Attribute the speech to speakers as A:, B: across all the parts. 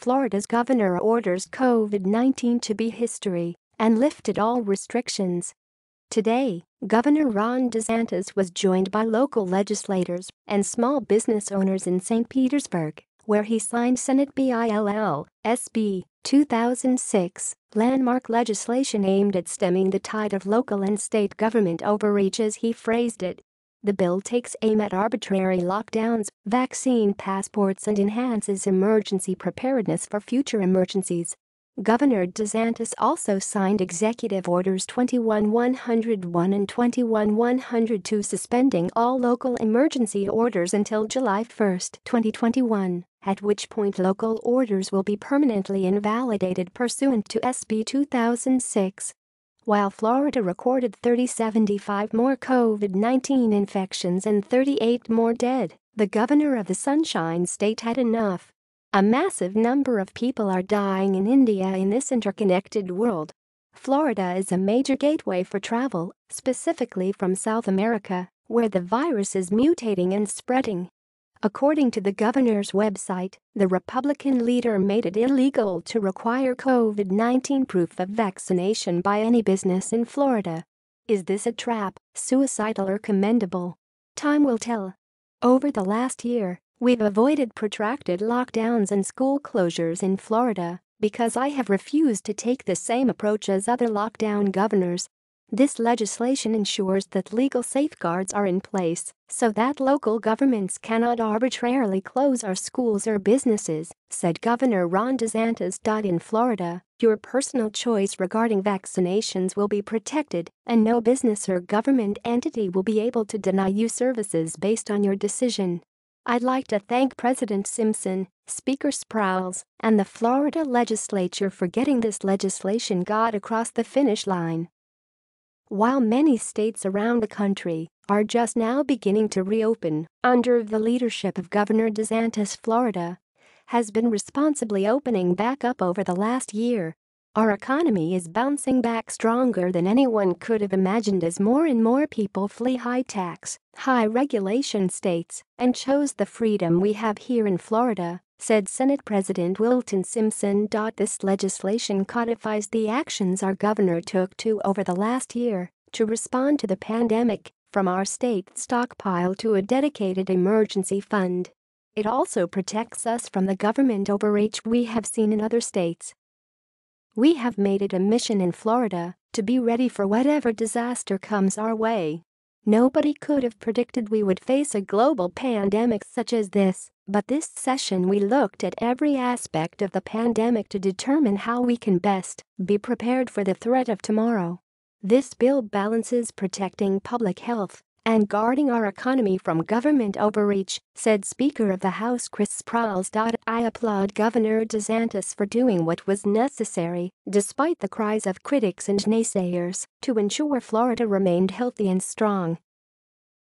A: Florida's governor orders COVID-19 to be history and lifted all restrictions. Today, Governor Ron DeSantis was joined by local legislators and small business owners in St. Petersburg, where he signed Senate Bill SB 2006, landmark legislation aimed at stemming the tide of local and state government overreach, as he phrased it. The bill takes aim at arbitrary lockdowns, vaccine passports, and enhances emergency preparedness for future emergencies. Governor DeSantis also signed Executive Orders 21-101 and 21-102 suspending all local emergency orders until July 1, 2021, at which point local orders will be permanently invalidated pursuant to SB 2006. While Florida recorded 375 more COVID-19 infections and 38 more dead, the governor of the Sunshine State had enough. A massive number of people are dying in India in this interconnected world. Florida is a major gateway for travel, specifically from South America, where the virus is mutating and spreading. According to the governor's website, the Republican leader made it illegal to require COVID-19 proof of vaccination by any business in Florida. Is this a trap, suicidal, or commendable? Time will tell. Over the last year, we've avoided protracted lockdowns and school closures in Florida because I have refused to take the same approach as other lockdown governors. This legislation ensures that legal safeguards are in place so that local governments cannot arbitrarily close our schools or businesses, said Governor Ron DeSantis. In Florida, your personal choice regarding vaccinations will be protected, and no business or government entity will be able to deny you services based on your decision. I'd like to thank President Simpson, Speaker Sprowls, and the Florida legislature for getting this legislation got across the finish line. While many states around the country are just now beginning to reopen under the leadership of Governor DeSantis, Florida has been responsibly opening back up over the last year. Our economy is bouncing back stronger than anyone could have imagined as more and more people flee high-tax, high-regulation states and chose the freedom we have here in Florida, said Senate President Wilton Simpson. This legislation codifies the actions our governor took over the last year to respond to the pandemic, from our state stockpile to a dedicated emergency fund. It also protects us from the government overreach we have seen in other states. We have made it a mission in Florida to be ready for whatever disaster comes our way. Nobody could have predicted we would face a global pandemic such as this, but this session we looked at every aspect of the pandemic to determine how we can best be prepared for the threat of tomorrow. This bill balances protecting public health and guarding our economy from government overreach, said Speaker of the House Chris Sprowls. I applaud Governor DeSantis for doing what was necessary, despite the cries of critics and naysayers, to ensure Florida remained healthy and strong.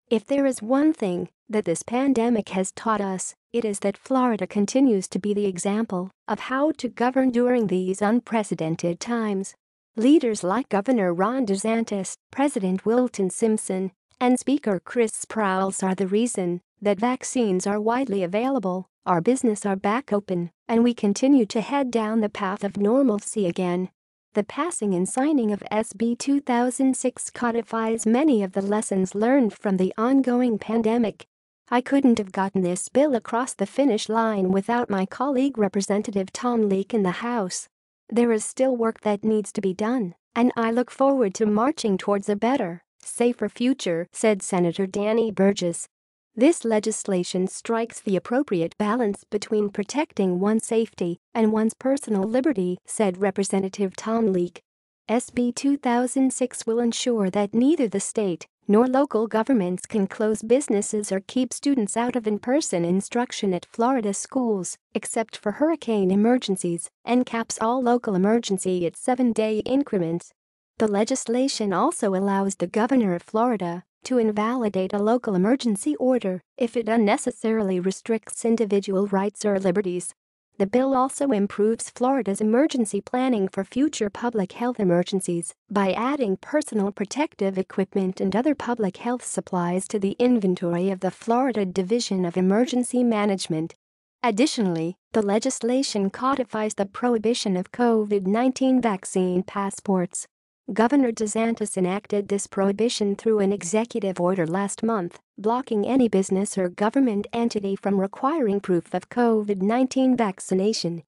A: If there is one thing that this pandemic has taught us, it is that Florida continues to be the example of how to govern during these unprecedented times. Leaders like Governor Ron DeSantis, President Wilton Simpson, and Speaker Chris Sprowls are the reason that vaccines are widely available, our businesses are back open, and we continue to head down the path of normalcy again. The passing and signing of SB 2006 codifies many of the lessons learned from the ongoing pandemic. I couldn't have gotten this bill across the finish line without my colleague Representative Tom Leake in the House. There is still work that needs to be done, and I look forward to marching towards a better, safer future, said Senator Danny Burgess. This legislation strikes the appropriate balance between protecting one's safety and one's personal liberty, said Representative Tom Leake. SB 2006 will ensure that neither the state nor local governments can close businesses or keep students out of in-person instruction at Florida schools, except for hurricane emergencies, and caps all local emergency at 7-day increments. The legislation also allows the governor of Florida to invalidate a local emergency order if it unnecessarily restricts individual rights or liberties. The bill also improves Florida's emergency planning for future public health emergencies by adding personal protective equipment and other public health supplies to the inventory of the Florida Division of Emergency Management. Additionally, the legislation codifies the prohibition of COVID-19 vaccine passports. Governor DeSantis enacted this prohibition through an executive order last month, blocking any business or government entity from requiring proof of COVID-19 vaccination.